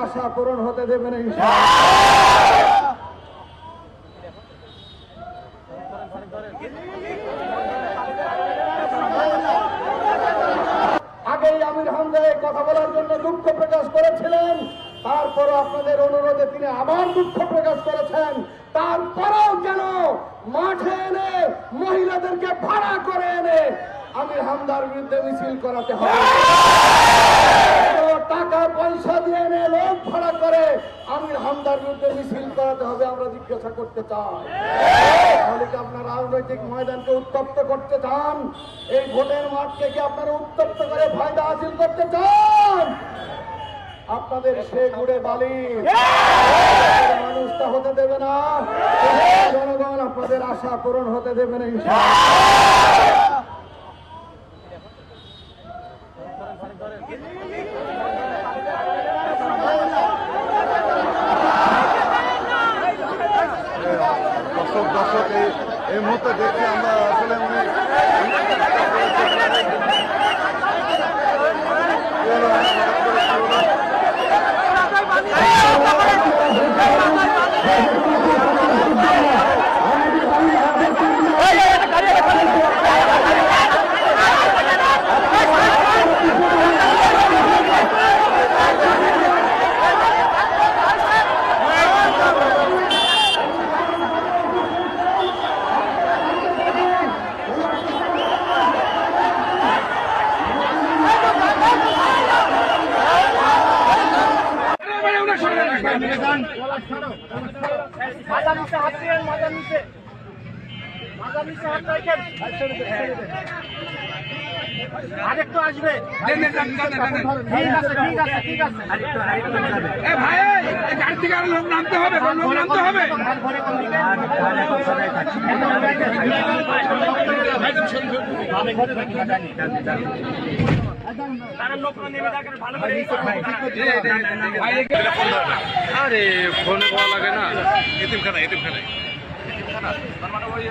আশা পূরণ হতে দেবেন ইনশাআল্লাহ। আগেই আমির হামজা এই কথা বলার জন্য দুঃখ প্রকাশ করেছিলেন, তারপরও আপনাদের অনুরোধে তিনি আবার দুঃখ প্রকাশ করেছেন। তারপরেও যেন মাঠে এনে মহিলাদেরকে ভাড়া করে এনে আমির হামজার বিরুদ্ধে মিছিল করাতে হবে। টাকা পয়সা দিয়ে এনে লোক ভাড়া করে আমির হামজার বিরুদ্ধে মিছিল করাতে হবে, আমরা জিজ্ঞাসা করতে চাই। তাহলে কি আপনার রাজনৈতিক ময়দানকে উত্তপ্ত করতে চান? এই ভোটের মাঠকে কি আপনারা উত্তপ্ত করে ফায়দা হাসিল করতে চান? আপনাদের সে গুড়ে বালি মানুষটা হতে দেবে না, জনগণ আপনাদের আশা পূরণ হতে দেবে না ইনশাআল্লাহ। দর্শক এই মুহূর্তে দেখছি আমরা আসলে আরেকটু আসবে গাড়ি থেকে আরো লোক নামতে হবে, লোক নামতে হবে। আরে ফোন করা লাগে না। এতিমখানা তার মানে ওই